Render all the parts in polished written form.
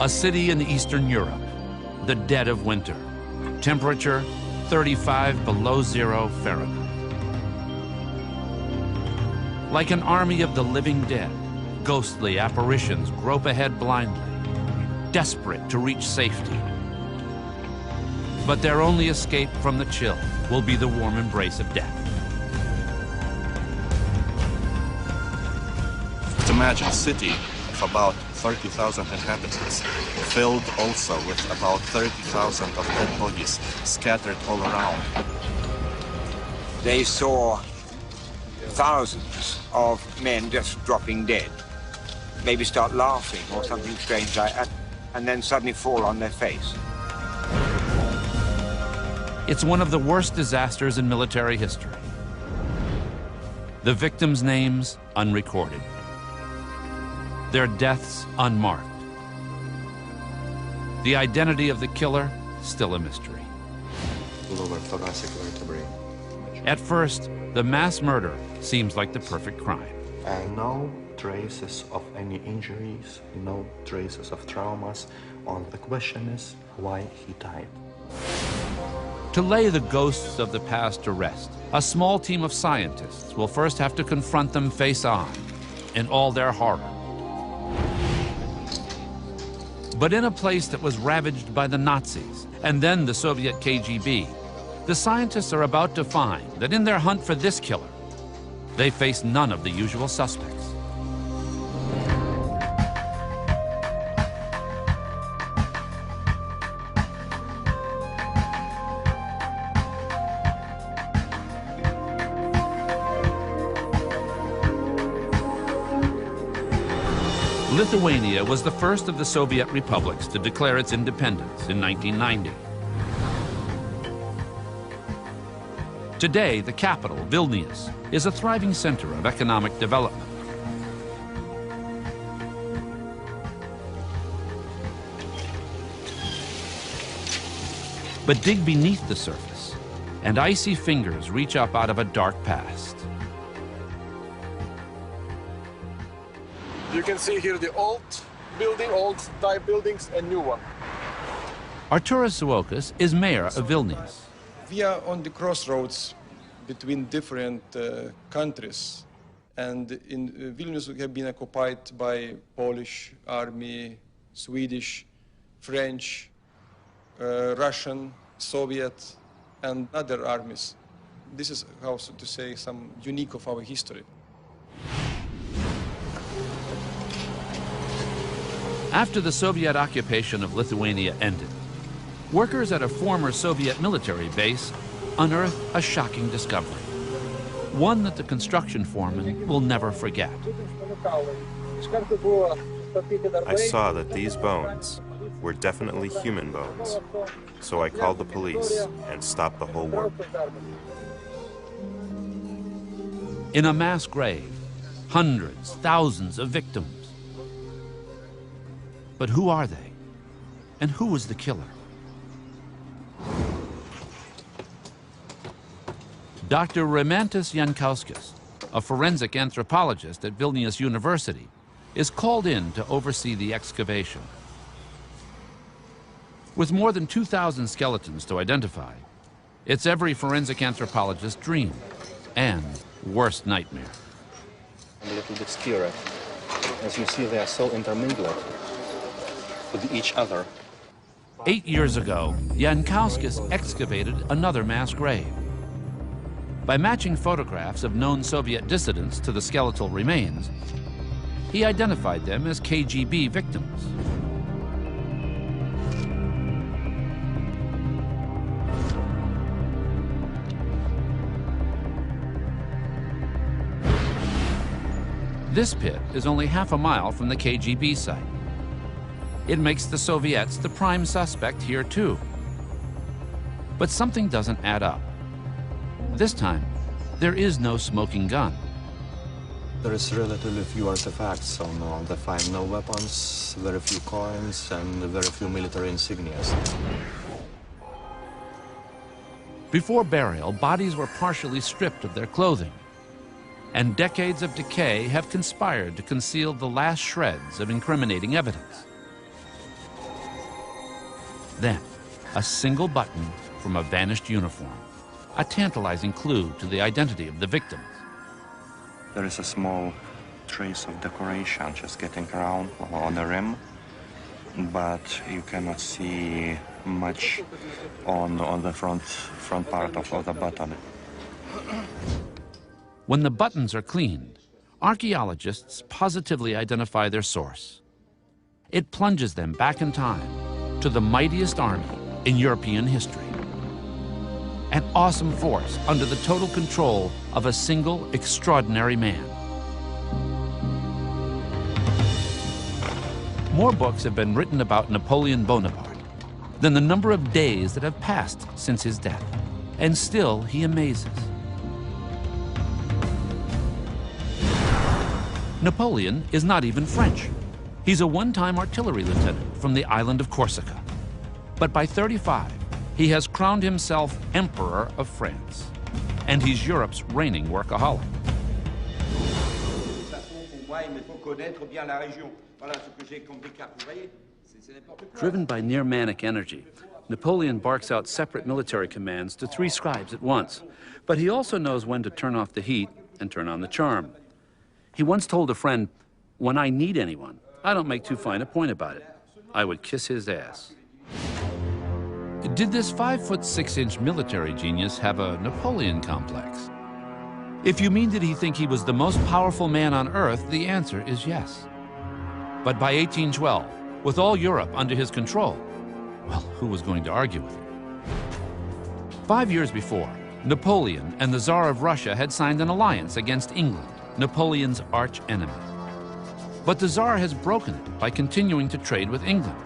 A city in Eastern Europe, the dead of winter. Temperature 35 below zero Fahrenheit. Like an army of the living dead, ghostly apparitions grope ahead blindly, desperate to reach safety. But their only escape from the chill will be the warm embrace of death. Imagine a city of about 30,000 inhabitants, filled also with about 30,000 of dead bodies scattered all around. They saw thousands of men just dropping dead, maybe start laughing or something strange like that, and then suddenly fall on their face. It's one of the worst disasters in military history. The victims' names unrecorded. Their deaths unmarked. The identity of the killer still a mystery. Lower thoracic vertebrae. At first, the mass murder seems like the perfect crime. And no traces of any injuries, no traces of traumas. All the question is why he died. To lay the ghosts of the past to rest, a small team of scientists will first have to confront them face on in all their horror. But in a place that was ravaged by the Nazis and then the Soviet KGB, the scientists are about to find that in their hunt for this killer, they face none of the usual suspects. Lithuania was the first of the Soviet republics to declare its independence in 1990. Today, the capital, Vilnius, is a thriving center of economic development. But dig beneath the surface, and icy fingers reach up out of a dark past. You can see here the old building, old type buildings, and new one. Arturas Suokas is mayor of Vilnius. We are on the crossroads between different countries. And in Vilnius we have been occupied by Polish army, Swedish, French, Russian, Soviet, and other armies. This is, how to say, some unique of our history. After the Soviet occupation of Lithuania ended, workers at a former Soviet military base unearthed a shocking discovery, one that the construction foreman will never forget. I saw that these bones were definitely human bones, so I called the police and stopped the whole work. In a mass grave, hundreds, thousands of victims. But who are they? And who was the killer? Dr. Rimantas Jankauskis, a forensic anthropologist at Vilnius University, is called in to oversee the excavation. With more than 2,000 skeletons to identify, it's every forensic anthropologist's dream and worst nightmare. A little bit scary. As you see, they are so intermingled with each other. 8 years ago, Jankauskis excavated another mass grave. By matching photographs of known Soviet dissidents to the skeletal remains, he identified them as KGB victims. This pit is only half a mile from the KGB site. It makes the Soviets the prime suspect here too. But something doesn't add up. This time, there is no smoking gun. There is relatively few artifacts, so they find no weapons, very few coins, and very few military insignias. Before burial, bodies were partially stripped of their clothing, and decades of decay have conspired to conceal the last shreds of incriminating evidence. Then, a single button from a vanished uniform, a tantalizing clue to the identity of the victims. There is a small trace of decoration just getting around on the rim, but you cannot see much on the front part of the button. When the buttons are cleaned, archaeologists positively identify their source. It plunges them back in time to the mightiest army in European history. An awesome force under the total control of a single extraordinary man. More books have been written about Napoleon Bonaparte than the number of days that have passed since his death, and still he amazes. Napoleon is not even French. He's a one-time artillery lieutenant from the island of Corsica. But by 35, he has crowned himself Emperor of France, and he's Europe's reigning workaholic. Driven by near manic energy, Napoleon barks out separate military commands to 3 scribes at once, but he also knows when to turn off the heat and turn on the charm. He once told a friend, "When I need anyone, I don't make too fine a point about it. I would kiss his ass." Did this 5'6" military genius have a Napoleon complex? If you mean did he think he was the most powerful man on earth, the answer is yes. But by 1812, with all Europe under his control, well, who was going to argue with him? 5 years before, Napoleon and the Tsar of Russia had signed an alliance against England, Napoleon's arch enemy. But the Tsar has broken it by continuing to trade with England.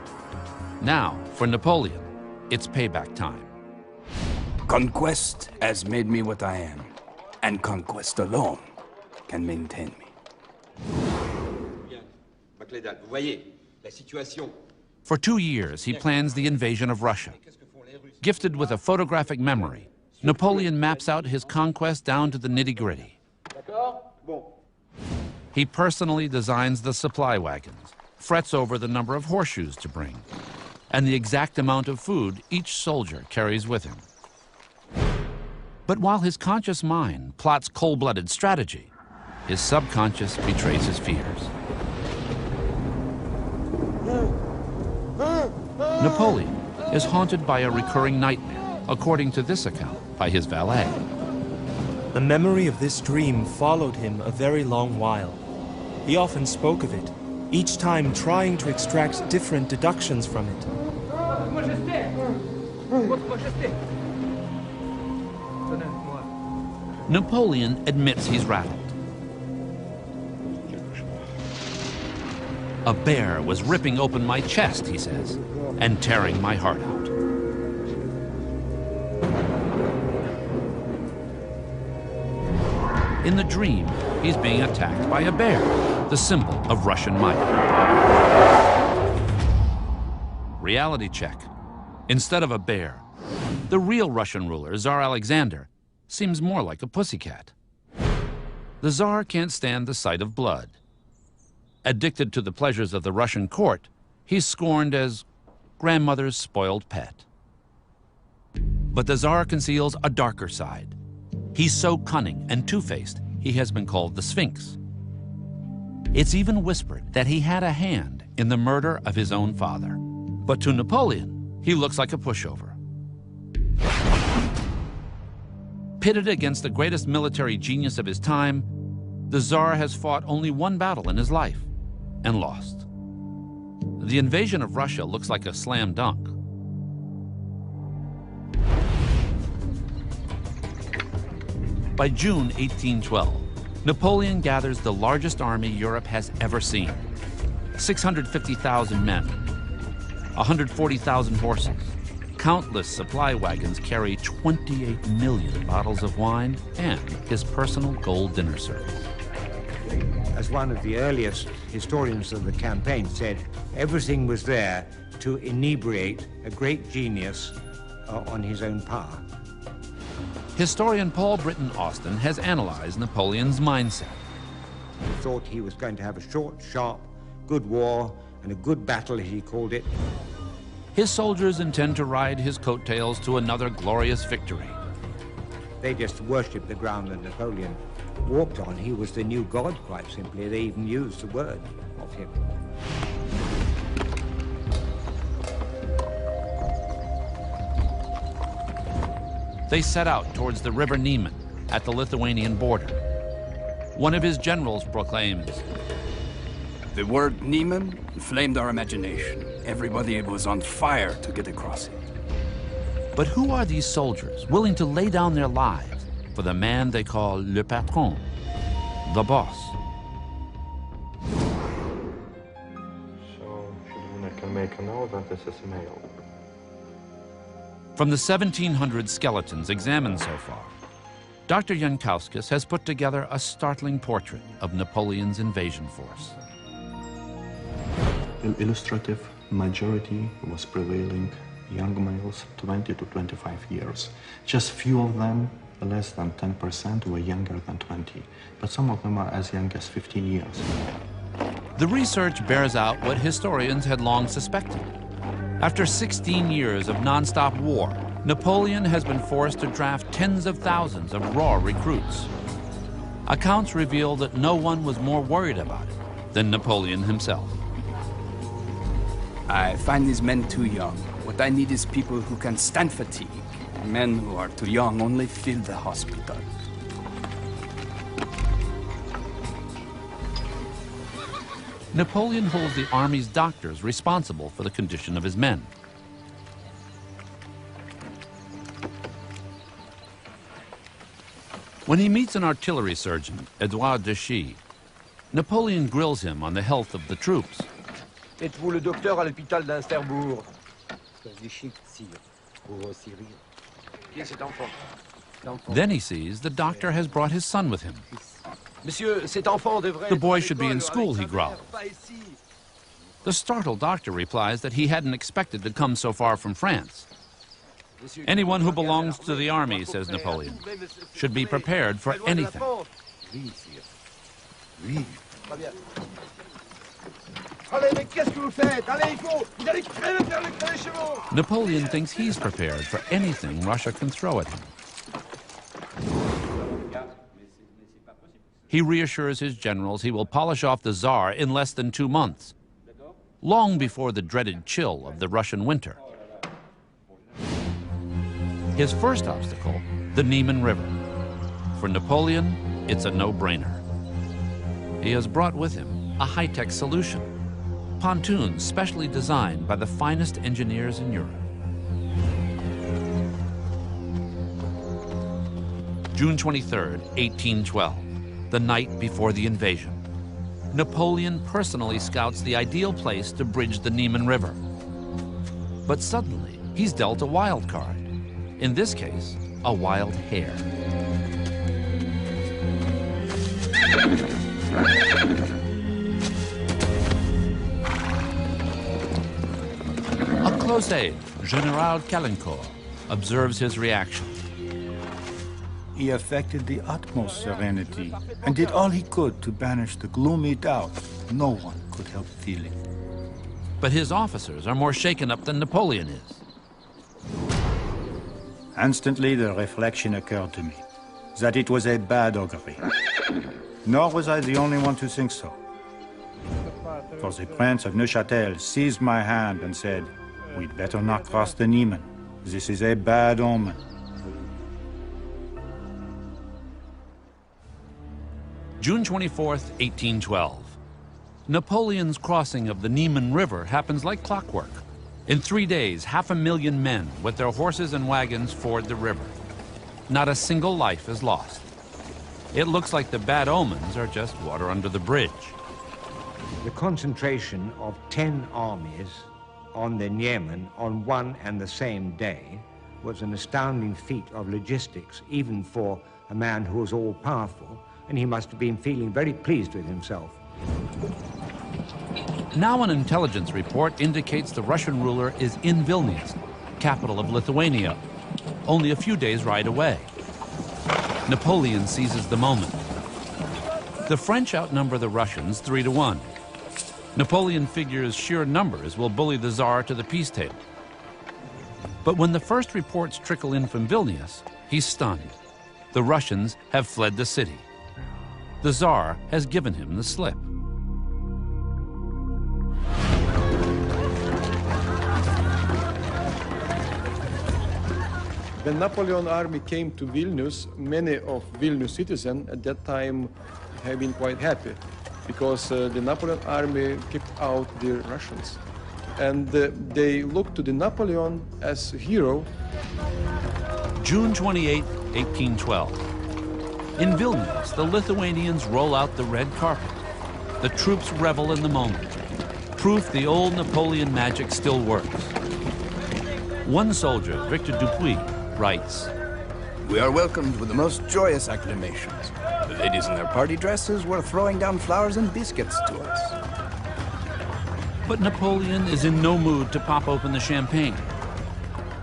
Now, for Napoleon, it's payback time. Conquest has made me what I am, and conquest alone can maintain me. For 2 years, he plans the invasion of Russia. Gifted with a photographic memory, Napoleon maps out his conquest down to the nitty-gritty. He personally designs the supply wagons, frets over the number of horseshoes to bring, and the exact amount of food each soldier carries with him. But while his conscious mind plots cold-blooded strategy, his subconscious betrays his fears. Napoleon is haunted by a recurring nightmare, according to this account by his valet. The memory of this dream followed him a very long while. He often spoke of it, each time trying to extract different deductions from it. Napoleon admits he's rattled. A bear was ripping open my chest, he says, and tearing my heart out. In the dream, he's being attacked by a bear, the symbol of Russian might. Reality check. Instead of a bear, the real Russian ruler, Tsar Alexander, seems more like a pussycat. The Tsar can't stand the sight of blood. Addicted to the pleasures of the Russian court, he's scorned as grandmother's spoiled pet. But the Tsar conceals a darker side. He's so cunning and two-faced, he has been called the Sphinx. It's even whispered that he had a hand in the murder of his own father. But to Napoleon, he looks like a pushover. Pitted against the greatest military genius of his time, the Tsar has fought only one battle in his life and lost. The invasion of Russia looks like a slam dunk. By June 1812, Napoleon gathers the largest army Europe has ever seen. 650,000 men, 140,000 horses. Countless supply wagons carry 28 million bottles of wine and his personal gold dinner service. As one of the earliest historians of the campaign said, everything was there to inebriate a great genius on his own power. Historian Paul Britton Austin has analyzed Napoleon's mindset. He thought he was going to have a short, sharp, good war and a good battle, as he called it. His soldiers intend to ride his coattails to another glorious victory. They just worshipped the ground that Napoleon walked on. He was the new god, quite simply. They even used the word of him. They set out towards the river Niemen at the Lithuanian border. One of his generals proclaims, The word Niemen inflamed our imagination. Everybody was on fire to get across it. but who are these soldiers willing to lay down their lives for the man they call le patron, the boss? So, I can make a note that this is male. From the 1,700 skeletons examined so far, Dr. Jankowskis has put together a startling portrait of Napoleon's invasion force. An illustrative majority was prevailing young males, 20 to 25 years. Just few of them, less than 10%, were younger than 20, but some of them are as young as 15 years. The research bears out what historians had long suspected. After 16 years of non-stop war, Napoleon has been forced to draft tens of thousands of raw recruits. Accounts reveal that no one was more worried about it than Napoleon himself. I find these men too young. What I need is people who can stand fatigue. Men who are too young only fill the hospital. Napoleon holds the army's doctors responsible for the condition of his men. When he meets an artillery surgeon, Edouard Deschy, Napoleon grills him on the health of the troops. Êtes-vous le docteur à l'hôpital d'Insterbourg? Then he sees the doctor has brought his son with him. Monsieur, cet enfant devrait... The boy should be in school, he growls. The startled doctor replies that he hadn't expected to come so far from France. Anyone who belongs to the army, says Napoleon, should be prepared for anything. Napoleon thinks he's prepared for anything Russia can throw at him. He reassures his generals he will polish off the Tsar in less than 2 months, long before the dreaded chill of the Russian winter. His first obstacle, the Niemen River. For Napoleon, it's a no-brainer. He has brought with him a high-tech solution, pontoons specially designed by the finest engineers in Europe. June 23rd, 1812, the night before the invasion. Napoleon personally scouts the ideal place to bridge the Niemen River. But suddenly, he's dealt a wild card. In this case, a wild hare. A close aide, General Caulaincourt, observes his reaction. He affected the utmost serenity and did all he could to banish the gloomy doubt no one could help feeling. But his officers are more shaken up than Napoleon is. Instantly, the reflection occurred to me that it was a bad augury. Nor was I the only one to think so. For the Prince of Neuchâtel seized my hand and said, "We'd better not cross the Niemen. This is a bad omen." June 24th, 1812. Napoleon's crossing of the Niemen River happens like clockwork. In 3 days, 500,000 men with their horses and wagons ford the river. Not a single life is lost. It looks like the bad omens are just water under the bridge. The concentration of 10 armies on the Niemen on one and the same day was an astounding feat of logistics, even for a man who was all-powerful, and he must have been feeling very pleased with himself. Now an intelligence report indicates the Russian ruler is in Vilnius, capital of Lithuania, only a few days' ride away. Napoleon seizes the moment. The French outnumber the Russians 3-1. Napoleon figures sheer numbers will bully the Tsar to the peace table. But when the first reports trickle in from Vilnius, he's stunned. The Russians have fled the city. The Tsar has given him the slip. When Napoleon army came to Vilnius, many of Vilnius citizens at that time have been quite happy because the Napoleon army kicked out the Russians. And they looked to the Napoleon as a hero. June 28, 1812. In Vilnius, the Lithuanians roll out the red carpet. The troops revel in the moment. Proof the old Napoleon magic still works. One soldier, Victor Dupuy, writes, We are welcomed with the most joyous acclamations. The ladies in their party dresses were throwing down flowers and biscuits to us. But Napoleon is in no mood to pop open the champagne.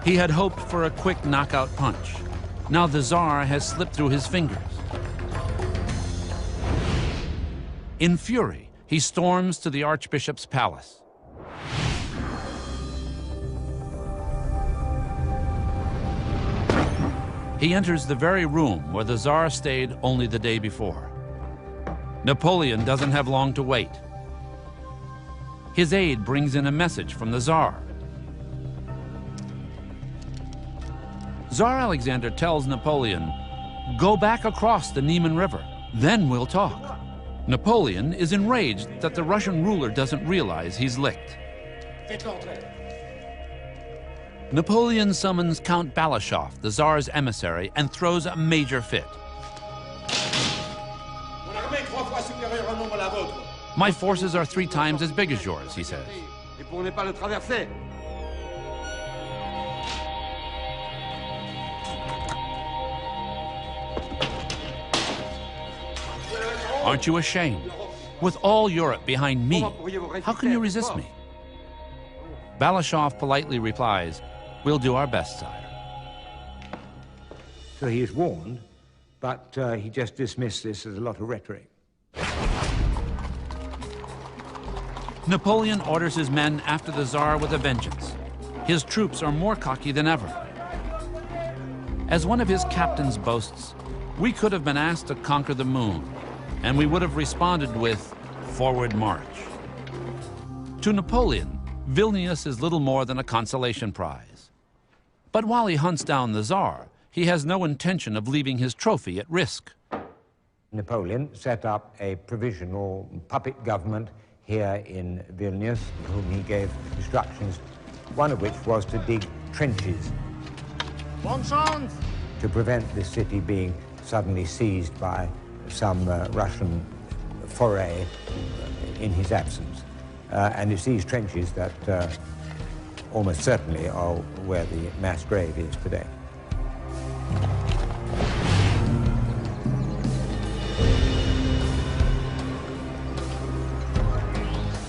He had hoped for a quick knockout punch. Now the Tsar has slipped through his fingers. In fury, he storms to the Archbishop's palace. He enters the very room where the Tsar stayed only the day before. Napoleon doesn't have long to wait. His aide brings in a message from the Tsar. Tsar Alexander tells Napoleon, "Go back across the Niemen River, then we'll talk." Napoleon is enraged that the Russian ruler doesn't realize he's licked. Napoleon summons Count Balashov, the Tsar's emissary, and throws a major fit. My forces are 3 times as big as yours, he says. Aren't you ashamed? With all Europe behind me, how can you resist me? Balashov politely replies, "We'll do our best, sire." So he is warned, but he just dismissed this as a lot of rhetoric. Napoleon orders his men after the Tsar with a vengeance. His troops are more cocky than ever. As one of his captains boasts, "We could have been asked to conquer the moon, and we would have responded with, 'Forward march.'" To Napoleon, Vilnius is little more than a consolation prize. But while he hunts down the Tsar, he has no intention of leaving his trophy at risk. Napoleon set up a provisional puppet government here in Vilnius, whom he gave instructions, one of which was to dig trenches to prevent the city being suddenly seized by some Russian foray in his absence. And it's these trenches that almost certainly are where the mass grave is today.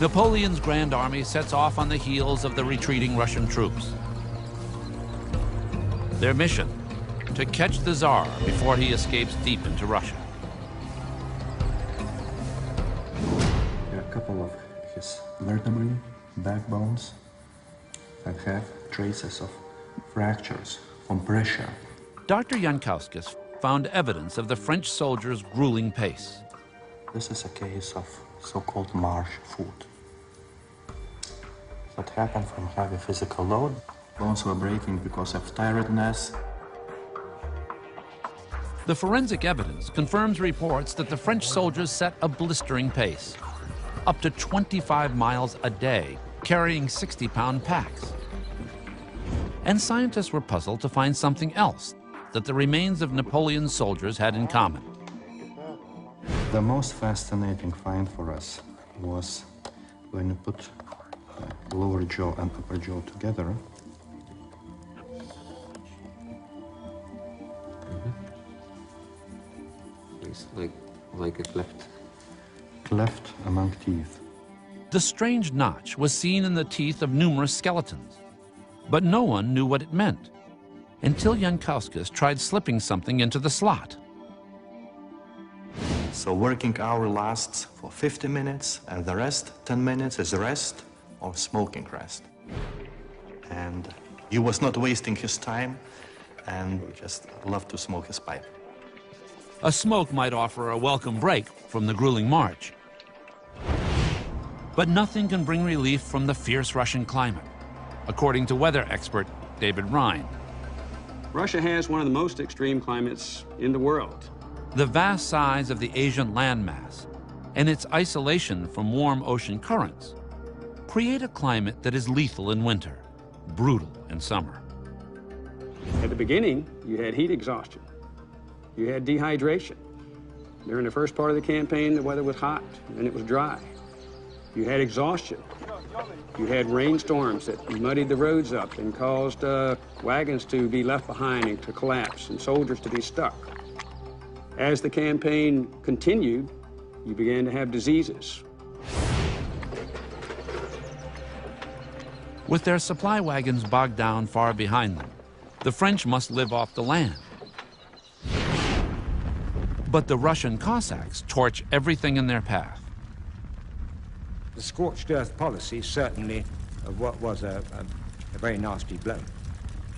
Napoleon's Grand Army sets off on the heels of the retreating Russian troops. Their mission, to catch the Tsar before he escapes deep into Russia. There are a couple of his vertebrae, backbones, that have traces of fractures from pressure. Dr. Jankauskis found evidence of the French soldiers' grueling pace. This is a case of so-called marsh foot. That happened from heavy physical load. Bones were breaking because of tiredness. The forensic evidence confirms reports that the French soldiers set a blistering pace, up to 25 miles a day, carrying 60-pound packs. And scientists were puzzled to find something else that the remains of Napoleon's soldiers had in common. The most fascinating find for us was when you put lower jaw and upper jaw together. It's like a cleft. Cleft among teeth. The strange notch was seen in the teeth of numerous skeletons, but no one knew what it meant until Jankauskis tried slipping something into the slot. So working hour lasts for 50 minutes, and the rest, 10 minutes, is rest or smoking rest. And He was not wasting his time and just loved to smoke his pipe. A smoke might offer a welcome break from the grueling march. But nothing can bring relief from the fierce Russian climate, according to weather expert David Rhine. Russia has one of the most extreme climates in the world. The vast size of the Asian landmass and its isolation from warm ocean currents create a climate that is lethal in winter, brutal in summer. At the beginning, you had heat exhaustion. You had dehydration. During the first part of the campaign, the weather was hot and it was dry. You had exhaustion. You had rainstorms that muddied the roads up and caused wagons to be left behind and to collapse and soldiers to be stuck. As the campaign continued, you began to have diseases. With their supply wagons bogged down far behind them, the French must live off the land. But the Russian Cossacks torch everything in their path. The scorched earth policy certainly what was a very nasty blow.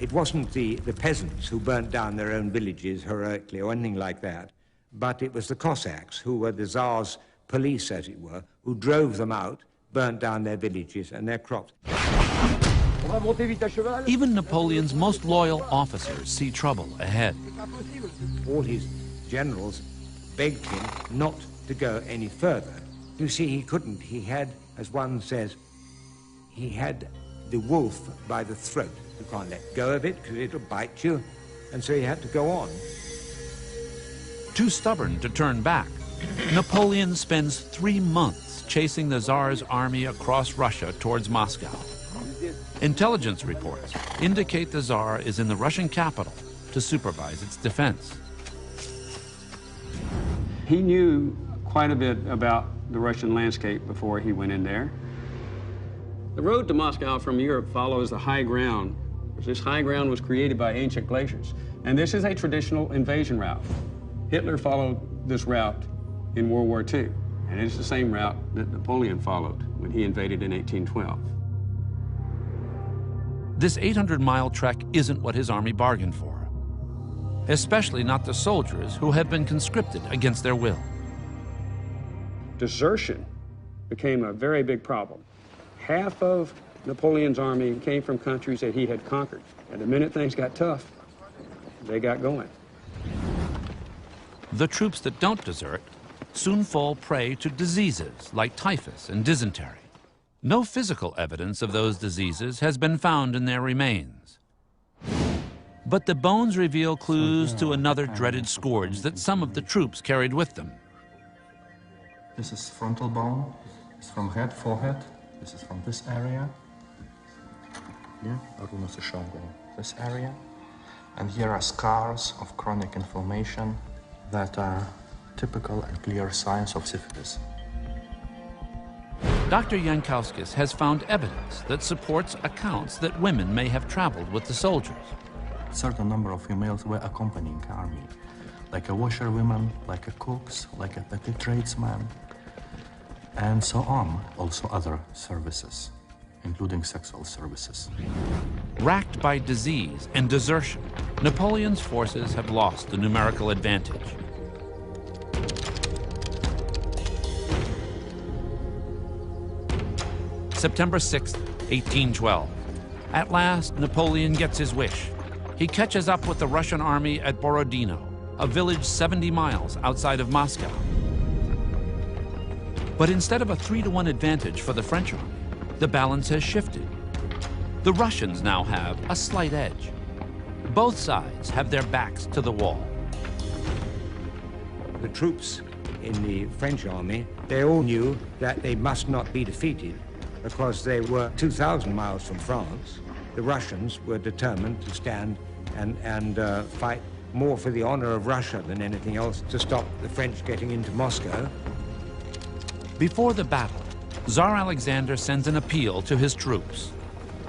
It wasn't the peasants who burnt down their own villages heroically or anything like that, but it was the Cossacks who were the Tsar's police, as it were, who drove them out, burnt down their villages and their crops. Even Napoleon's most loyal officers see trouble ahead. All his generals begged him not to go any further. You see, he couldn't. He had, as one says, he had the wolf by the throat. You can't let go of it because it'll bite you. And so he had to go on. Too stubborn to turn back, Napoleon spends 3 months chasing the Tsar's army across Russia towards Moscow. Intelligence reports indicate the Tsar is in the Russian capital to supervise its defense. He knew quite a bit about the Russian landscape before he went in there. The road to Moscow from Europe follows the high ground. This high ground was created by ancient glaciers, and this is a traditional invasion route. Hitler followed this route in World War II, and it's the same route that Napoleon followed when he invaded in 1812. This 800-mile trek isn't what his army bargained for, especially not the soldiers who had been conscripted against their will. Desertion became a very big problem. Half of Napoleon's army came from countries that he had conquered. And the minute things got tough, they got going. The troops that don't desert soon fall prey to diseases like typhus and dysentery. No physical evidence of those diseases has been found in their remains. But the bones reveal clues to another dreaded scourge that some of the troops carried with them. This is frontal bone. It's from head, forehead. This is from this area. Yeah, this area. And here are scars of chronic inflammation that are typical and clear signs of syphilis. Dr. Jankowskis has found evidence that supports accounts that women may have traveled with the soldiers. A certain number of females were accompanying the army, like a washerwoman, like a cooks, like a petty tradesman, and so on, also other services, including sexual services. Racked by disease and desertion, Napoleon's forces have lost the numerical advantage. September 6, 1812. At last, Napoleon gets his wish. He catches up with the Russian army at Borodino, a village 70 miles outside of Moscow. But instead of a 3-to-1 advantage for the French army, the balance has shifted. The Russians now have a slight edge. Both sides have their backs to the wall. The troops in the French army, they all knew that they must not be defeated because they were 2,000 miles from France. The Russians were determined to stand and fight more for the honor of Russia than anything else to stop the French getting into Moscow. Before the battle, Tsar Alexander sends an appeal to his troops.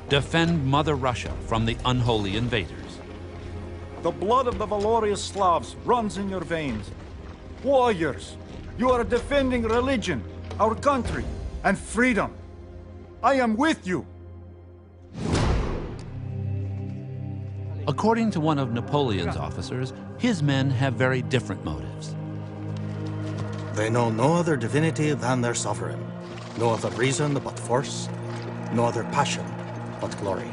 Defend Mother Russia from the unholy invaders. The blood of the valorous Slavs runs in your veins. Warriors, you are defending religion, our country, and freedom. I am with you. According to one of Napoleon's officers, his men have very different motives. They know no other divinity than their sovereign, no other reason but force, no other passion but glory.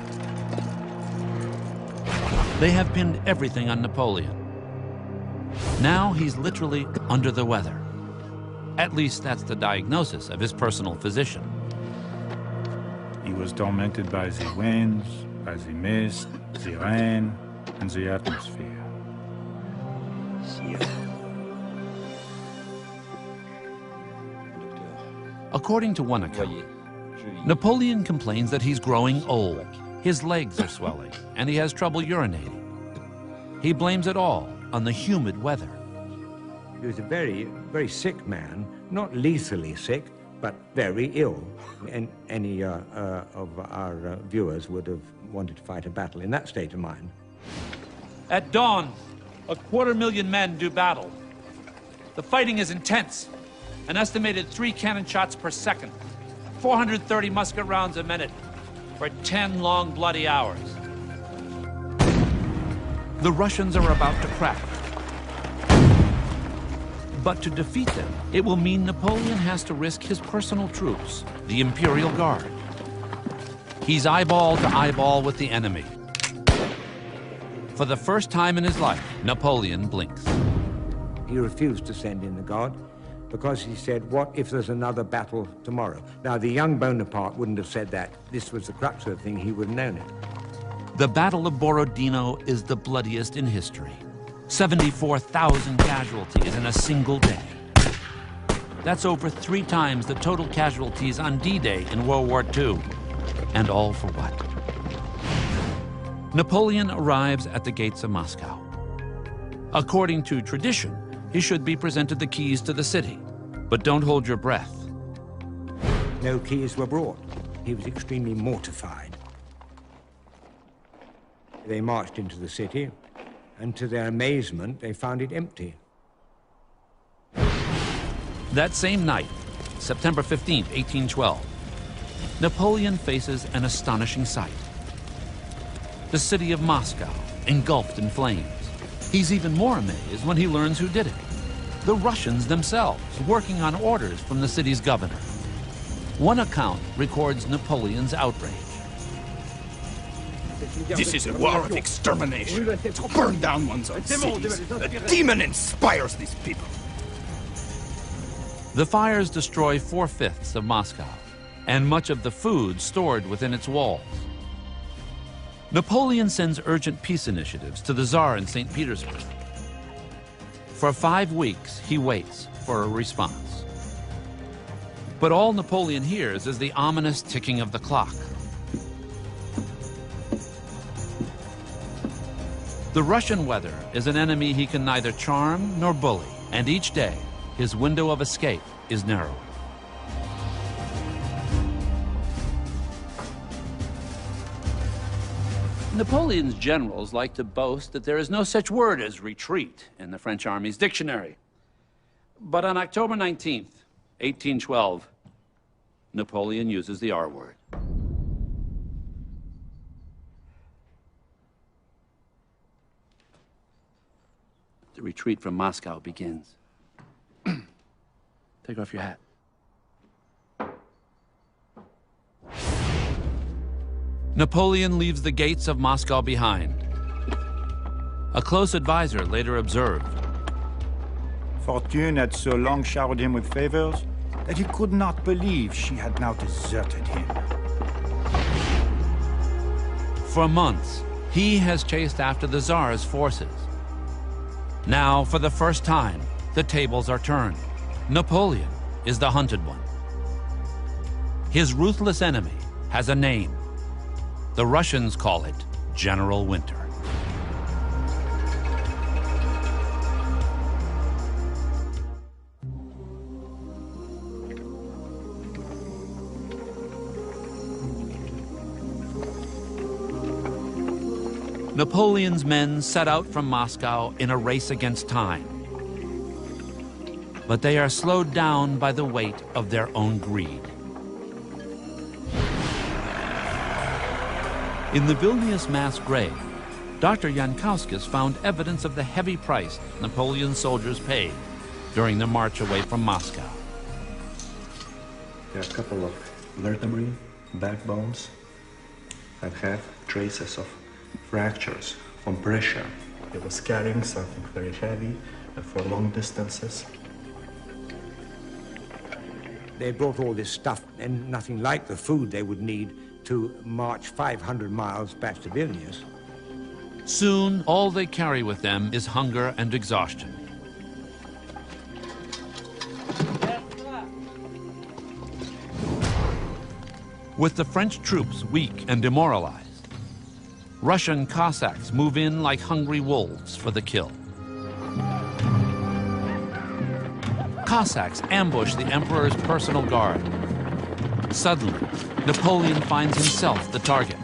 They have pinned everything on Napoleon. Now he's literally under the weather. At least that's the diagnosis of his personal physician. He was tormented by the winds, by the mist, the rain, and the atmosphere. According to one account, Napoleon complains that he's growing old. His legs are swelling, and he has trouble urinating. He blames it all on the humid weather. He was a very, very sick man, not lethally sick, but very ill. And any of our viewers would have wanted to fight a battle in that state of mind. At dawn, 250,000 men do battle. The fighting is intense. An estimated 3 cannon shots per second, 430 musket rounds a minute, for 10 long, bloody hours. The Russians are about to crack. But to defeat them, it will mean Napoleon has to risk his personal troops, the Imperial Guard. He's eyeball to eyeball with the enemy. For the first time in his life, Napoleon blinks. He refused to send in the Guard because he said, what if there's another battle tomorrow? Now, the young Bonaparte wouldn't have said that. This was the crux of the thing. He would have known it. The Battle of Borodino is the bloodiest in history. 74,000 casualties in a single day. That's over 3 times the total casualties on D-Day in World War II. And all for what? Napoleon arrives at the gates of Moscow. According to tradition, he should be presented the keys to the city. But don't hold your breath. No keys were brought. He was extremely mortified. They marched into the city, and to their amazement, they found it empty. That same night, September 15, 1812, Napoleon faces an astonishing sight. The city of Moscow engulfed in flames. He's even more amazed when he learns who did it. The Russians themselves, working on orders from the city's governor. One account records Napoleon's outrage. This is a war of extermination, to burn down one's own cities. A demon inspires these people. The fires destroy 4/5 of Moscow and much of the food stored within its walls. Napoleon sends urgent peace initiatives to the Tsar in St. Petersburg. For 5 weeks, he waits for a response. But all Napoleon hears is the ominous ticking of the clock. The Russian weather is an enemy he can neither charm nor bully, and each day, his window of escape is narrow. Napoleon's generals like to boast that there is no such word as retreat in the French Army's dictionary. But on October 19th, 1812, Napoleon uses the R word. The retreat from Moscow begins. Take off your hat. Napoleon leaves the gates of Moscow behind. A close advisor later observed, Fortune had so long showered him with favors that he could not believe she had now deserted him. For months, he has chased after the Tsar's forces. Now, for the first time, the tables are turned. Napoleon is the hunted one. His ruthless enemy has a name. The Russians call it General Winter. Napoleon's men set out from Moscow in a race against time. But they are slowed down by the weight of their own greed. In the Vilnius mass grave, Dr. Jankowskis found evidence of the heavy price Napoleon's soldiers paid during the march away from Moscow. There are a couple of vertebrae, backbones, that have traces of fractures from pressure. He was carrying something very heavy for long distances. They brought all this stuff and nothing like the food they would need to march 500 miles back to Vilnius. Soon, all they carry with them is hunger and exhaustion. With the French troops weak and demoralized, Russian Cossacks move in like hungry wolves for the kill. Cossacks ambush the emperor's personal guard. Suddenly, Napoleon finds himself the target.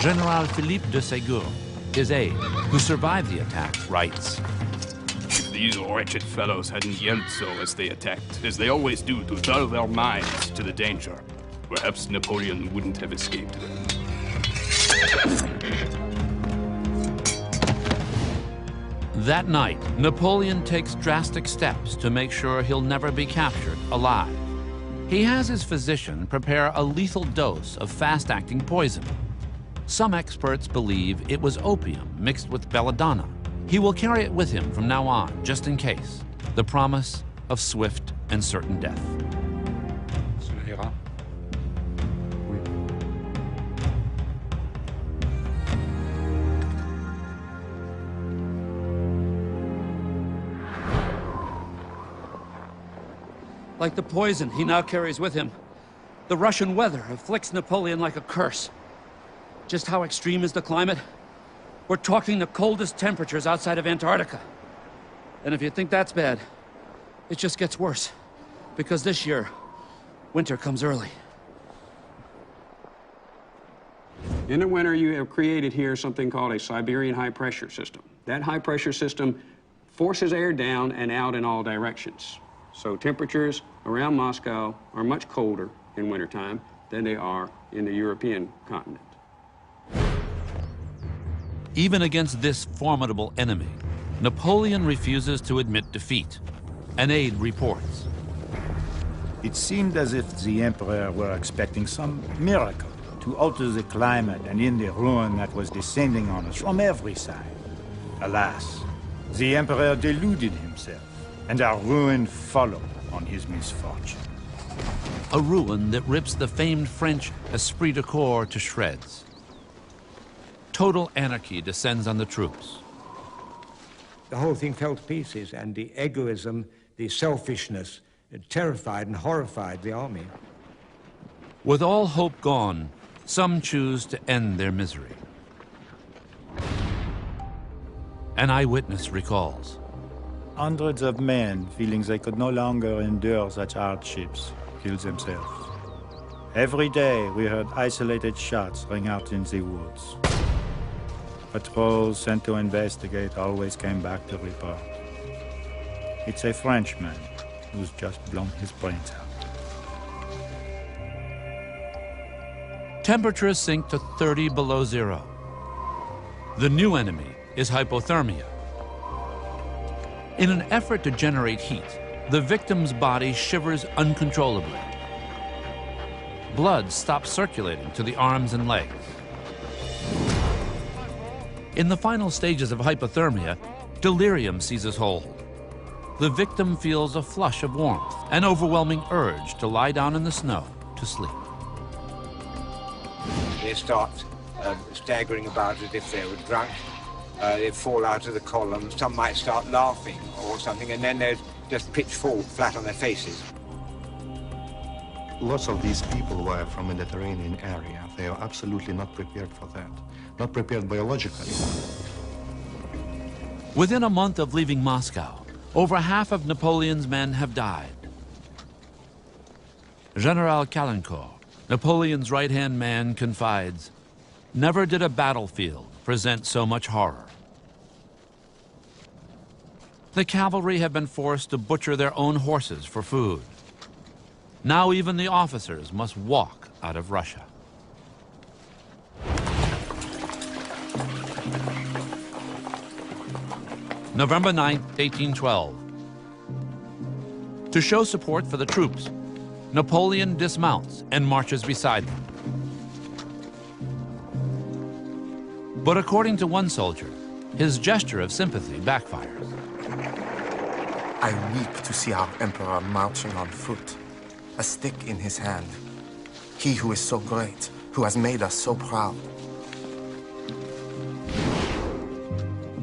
General Philippe de Ségur, his aide, who survived the attack, writes, "If these wretched fellows hadn't yelled so as they attacked, as they always do to dull their minds to the danger, perhaps Napoleon wouldn't have escaped them." That night, Napoleon takes drastic steps to make sure he'll never be captured alive. He has his physician prepare a lethal dose of fast-acting poison. Some experts believe it was opium mixed with belladonna. He will carry it with him from now on, just in case. The promise of swift and certain death. Like the poison he now carries with him, the Russian weather afflicts Napoleon like a curse. Just how extreme is the climate? We're talking the coldest temperatures outside of Antarctica. And if you think that's bad, it just gets worse. Because this year, winter comes early. In the winter, you have created here something called a Siberian high-pressure system. That high-pressure system forces air down and out in all directions. So temperatures around Moscow are much colder in wintertime than they are in the European continent. Even against this formidable enemy, Napoleon refuses to admit defeat. An aide reports. It seemed as if the emperor were expecting some miracle to alter the climate and end the ruin that was descending on us from every side. Alas, the emperor deluded himself, and our ruin followed on his misfortune. A ruin that rips the famed French esprit de corps to shreds. Total anarchy descends on the troops. The whole thing fell to pieces, and the egoism, the selfishness, terrified and horrified the army. With all hope gone, some choose to end their misery. An eyewitness recalls. Hundreds of men, feeling they could no longer endure such hardships, killed themselves. Every day we heard isolated shots ring out in the woods. Patrols sent to investigate always came back to report. It's a Frenchman who's just blown his brains out. Temperatures sink to 30 below zero. The new enemy is hypothermia. In an effort to generate heat, the victim's body shivers uncontrollably. Blood stops circulating to the arms and legs. In the final stages of hypothermia, delirium seizes hold. The victim feels a flush of warmth, an overwhelming urge to lie down in the snow to sleep. They start staggering about as if they were drunk. They fall out of the column. Some might start laughing or something, and then they'd just pitch forward flat on their faces. Lots of these people were from the Mediterranean area. They are absolutely not prepared for that. Not prepared biologically. Within a month of leaving Moscow, over half of Napoleon's men have died. General Caulaincourt, Napoleon's right-hand man, confides, "Never did a battlefield present so much horror." The cavalry have been forced to butcher their own horses for food. Now even the officers must walk out of Russia. November 9, 1812. To show support for the troops, Napoleon dismounts and marches beside them. But according to one soldier, his gesture of sympathy backfires. I weep to see our emperor marching on foot, a stick in his hand. He who is so great, who has made us so proud.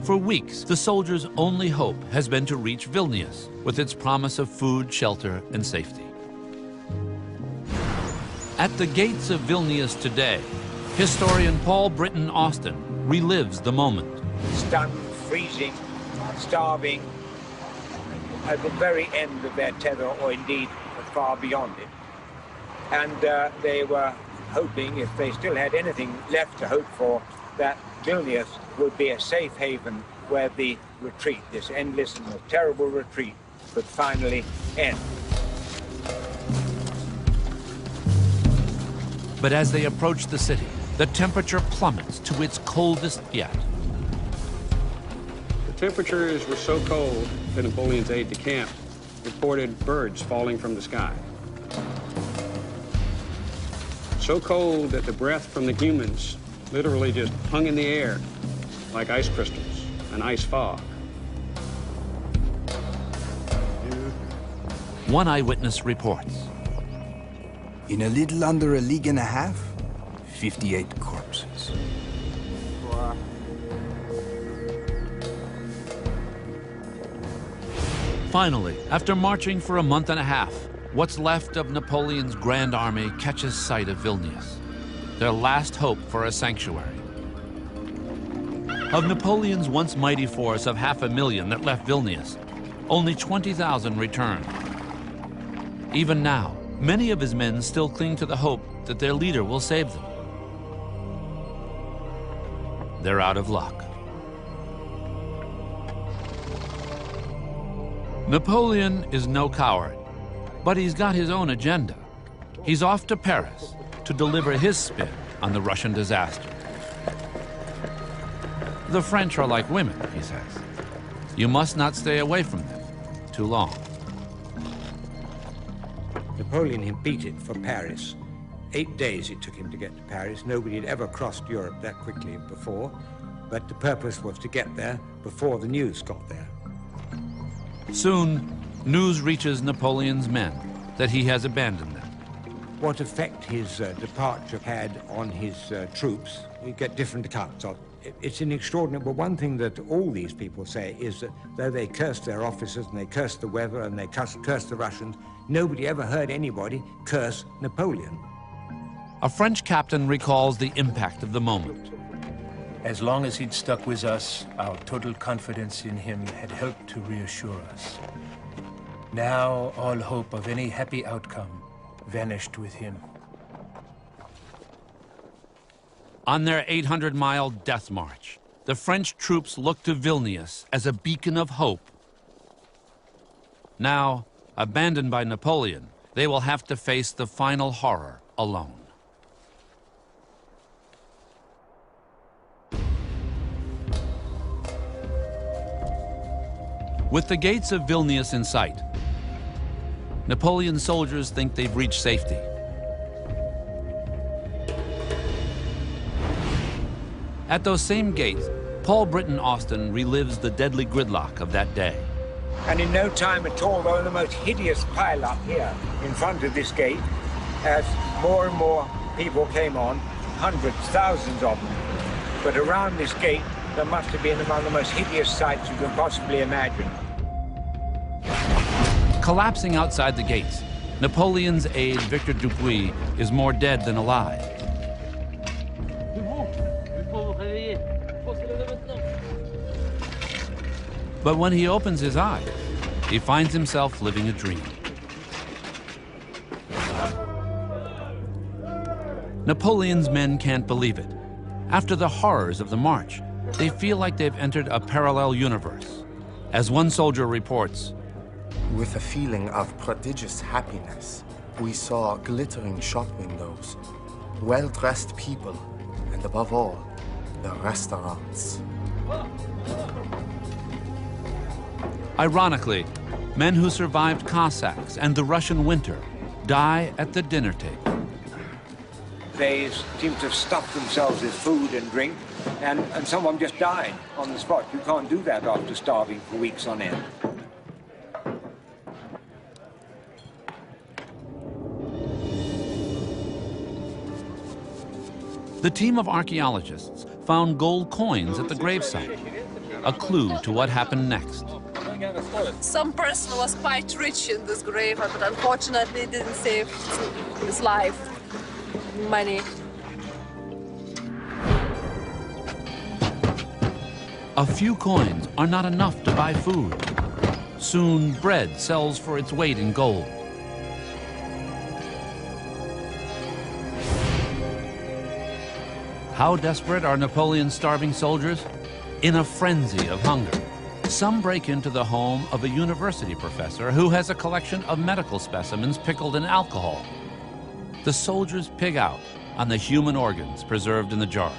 For weeks, the soldiers' only hope has been to reach Vilnius with its promise of food, shelter, and safety. At the gates of Vilnius today, historian Paul Britton Austin relives the moment. Stunned, freezing, starving, at the very end of their tether, or indeed far beyond it. And they were hoping, if they still had anything left to hope for, that Vilnius would be a safe haven where the retreat, this endless and terrible retreat, could finally end. But as they approach the city, the temperature plummets to its coldest yet. The temperatures were so cold that Napoleon's aide-de-camp reported birds falling from the sky. So cold that the breath from the humans literally just hung in the air like ice crystals, an ice fog. One eyewitness reports. In a little under a league and a half, 58 corpses. Finally, after marching for a month and a half, what's left of Napoleon's Grand Army catches sight of Vilnius, their last hope for a sanctuary. Of Napoleon's once mighty force of 500,000 that left Vilnius, only 20,000 returned. Even now, many of his men still cling to the hope that their leader will save them. They're out of luck. Napoleon is no coward, but he's got his own agenda. He's off to Paris to deliver his spin on the Russian disaster. The French are like women, he says. You must not stay away from them too long. Napoleon had beat it for Paris. 8 days it took him to get to Paris. Nobody had ever crossed Europe that quickly before, but the purpose was to get there before the news got there. Soon, news reaches Napoleon's men that he has abandoned them. What effect his departure had on his troops, we get different accounts of. It's an extraordinary, but one thing that all these people say is that though they cursed their officers and they cursed the weather and they cursed the Russians, nobody ever heard anybody curse Napoleon. A French captain recalls the impact of the moment. As long as he'd stuck with us, our total confidence in him had helped to reassure us. Now, all hope of any happy outcome vanished with him. On their 800-mile death march, the French troops look to Vilnius as a beacon of hope. Now, abandoned by Napoleon, they will have to face the final horror alone. With the gates of Vilnius in sight, Napoleon's soldiers think they've reached safety. At those same gates, Paul Britton Austin relives the deadly gridlock of that day. And in no time at all, though, the most hideous pile-up here in front of this gate, as more and more people came on, hundreds, thousands of them. But around this gate, there must have been among the most hideous sights you can possibly imagine. Collapsing outside the gates, Napoleon's aide, Victor Dupuy, is more dead than alive. But when he opens his eyes, he finds himself living a dream. Napoleon's men can't believe it. After the horrors of the march, they feel like they've entered a parallel universe. As one soldier reports, with a feeling of prodigious happiness, we saw glittering shop windows, well-dressed people, and above all, the restaurants. Ironically, men who survived Cossacks and the Russian winter die at the dinner table. They seem to have stuffed themselves with food and drink, and some of them just died on the spot. You can't do that after starving for weeks on end. The team of archaeologists found gold coins at the gravesite, a clue to what happened next. Some person was quite rich in this grave, but unfortunately didn't save his life. Money. A few coins are not enough to buy food. Soon, bread sells for its weight in gold. How desperate are Napoleon's starving soldiers? In a frenzy of hunger, some break into the home of a university professor who has a collection of medical specimens pickled in alcohol. The soldiers pig out on the human organs preserved in the jars.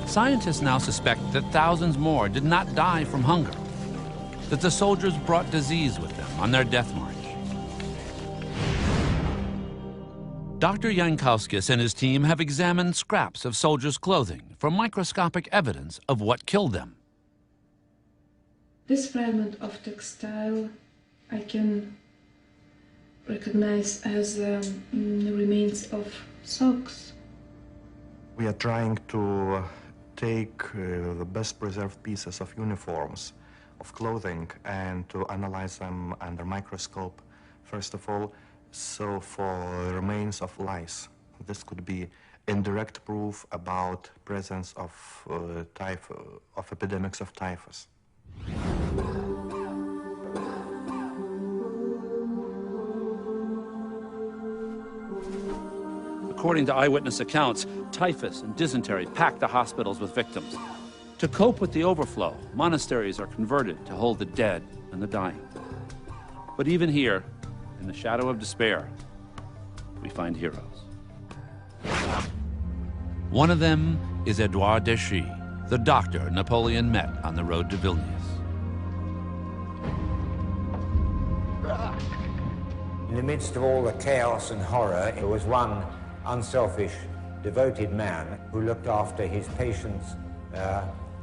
Scientists now suspect that thousands more did not die from hunger, that the soldiers brought disease with them on their death march. Dr. Jankowskis and his team have examined scraps of soldiers' clothing for microscopic evidence of what killed them. This fragment of textile I can recognize as the remains of socks. We are trying to take the best preserved pieces of uniforms, of clothing, and to analyze them under microscope, first of all, so for remains of lice. This could be indirect proof about presence of epidemics of typhus. According to eyewitness accounts, typhus and dysentery packed the hospitals with victims. To cope with the overflow, monasteries are converted to hold the dead and the dying. But even here, in the shadow of despair, we find heroes. One of them is Edouard Deschy, the doctor Napoleon met on the road to Vilnius. In the midst of all the chaos and horror, there was one unselfish, devoted man who looked after his patients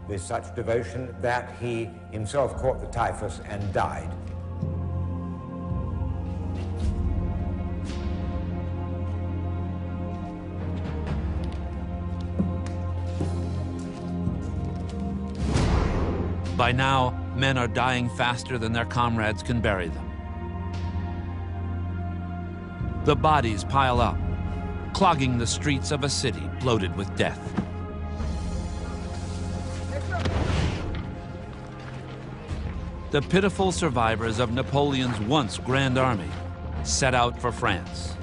with such devotion that he himself caught the typhus and died. By now, men are dying faster than their comrades can bury them. The bodies pile up, clogging the streets of a city bloated with death. The pitiful survivors of Napoleon's once grand army set out for France.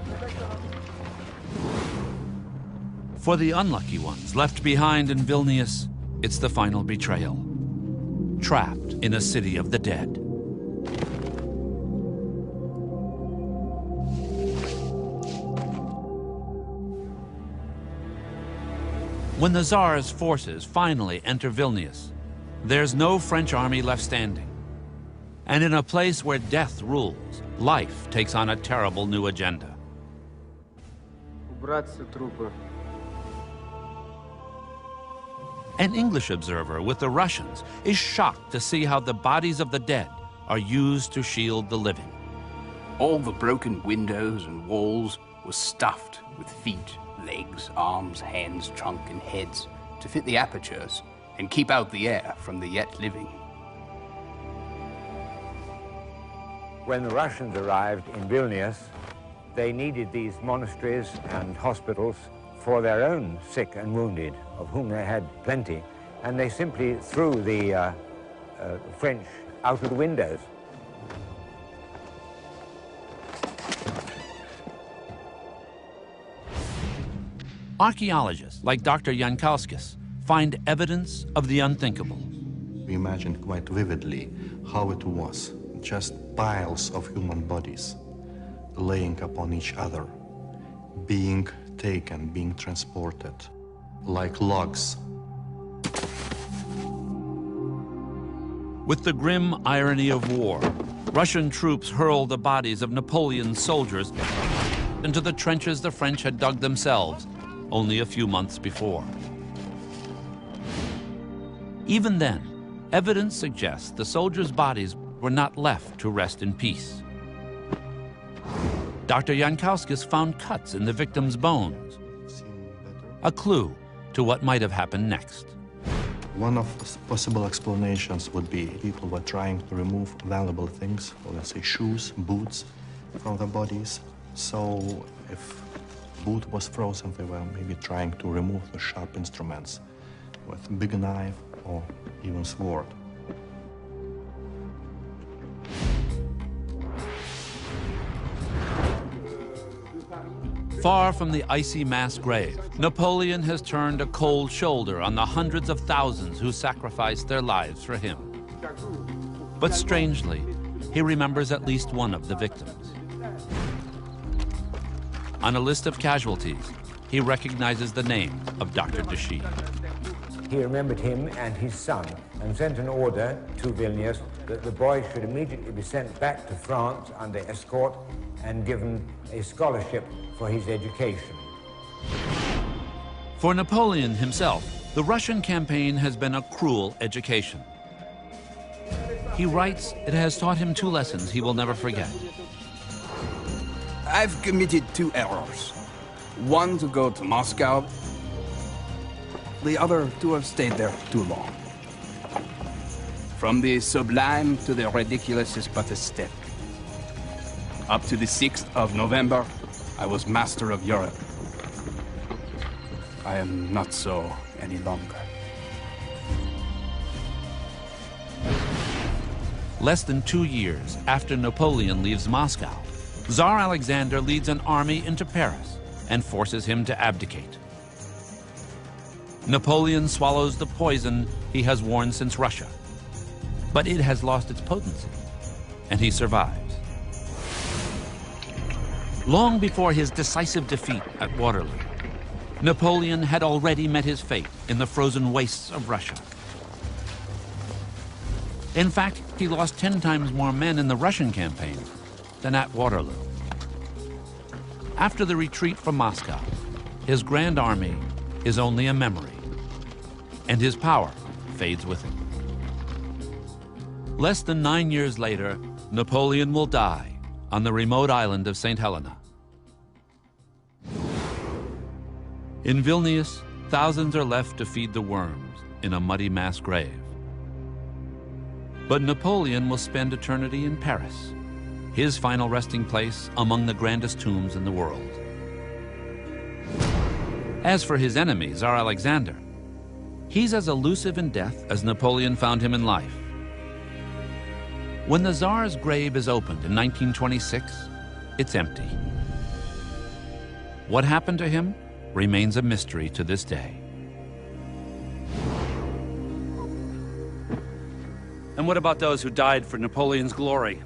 For the unlucky ones left behind in Vilnius, it's the final betrayal. Trapped in a city of the dead. When the Tsar's forces finally enter Vilnius, there's no French army left standing. And in a place where death rules, life takes on a terrible new agenda. An English observer with the Russians is shocked to see how the bodies of the dead are used to shield the living. All the broken windows and walls were stuffed with feet, legs, arms, hands, trunk, and heads to fit the apertures and keep out the air from the yet living. When the Russians arrived in Vilnius, they needed these monasteries and hospitals for their own sick and wounded, of whom they had plenty, and they simply threw the French out of the windows. Archaeologists like Dr. Jankowskis find evidence of the unthinkable. We imagined quite vividly how it was, just piles of human bodies laying upon each other, being taken, being transported, like logs. With the grim irony of war, Russian troops hurled the bodies of Napoleon's soldiers into the trenches the French had dug themselves only a few months before. Even then, evidence suggests the soldiers' bodies were not left to rest in peace. Dr. Jankowskis found cuts in the victims' bones, a clue to what might have happened next. One of the possible explanations would be people were trying to remove valuable things, or let's say shoes, boots, from their bodies. So if boot was frozen, they were maybe trying to remove the sharp instruments with a big knife or even sword. Far from the icy mass grave, Napoleon has turned a cold shoulder on the hundreds of thousands who sacrificed their lives for him. But strangely, he remembers at least one of the victims. On a list of casualties, he recognizes the name of Dr. Deschy. He remembered him and his son and sent an order to Vilnius that the boy should immediately be sent back to France under escort and given a scholarship for his education. For Napoleon himself, the Russian campaign has been a cruel education. He writes it has taught him two lessons he will never forget. I've committed two errors. One to go to Moscow, the other to have stayed there too long. From the sublime to the ridiculous is but a step. Up to the 6th of November, I was master of Europe. I am not so any longer. Less than 2 years after Napoleon leaves Moscow, Tsar Alexander leads an army into Paris and forces him to abdicate. Napoleon swallows the poison he has worn since Russia, but it has lost its potency, and he survives. Long before his decisive defeat at Waterloo, Napoleon had already met his fate in the frozen wastes of Russia. In fact, he lost 10 times more men in the Russian campaign than at Waterloo. After the retreat from Moscow, his grand army is only a memory, and his power fades with it. Less than 9 years later, Napoleon will die on the remote island of St. Helena. In Vilnius, thousands are left to feed the worms in a muddy mass grave. But Napoleon will spend eternity in Paris, his final resting place among the grandest tombs in the world. As for his enemy, Tsar Alexander, he's as elusive in death as Napoleon found him in life. When the Tsar's grave is opened in 1926, it's empty. What happened to him remains a mystery to this day. And what about those who died for Napoleon's glory?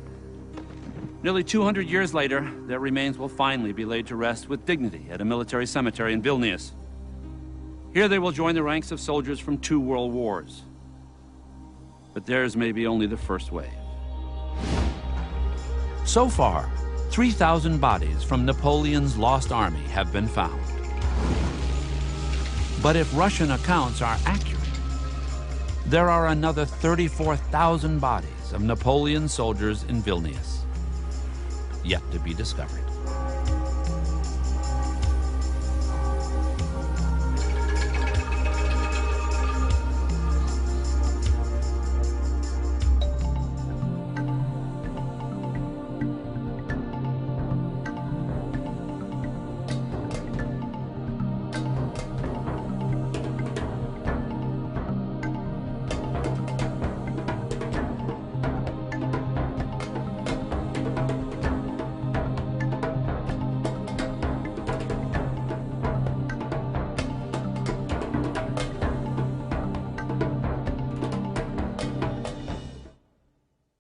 Nearly 200 years later, their remains will finally be laid to rest with dignity at a military cemetery in Vilnius. Here they will join the ranks of soldiers from 2 world wars. But theirs may be only the first wave. So far, 3,000 bodies from Napoleon's lost army have been found. But if Russian accounts are accurate, there are another 34,000 bodies of Napoleon's soldiers in Vilnius, yet to be discovered.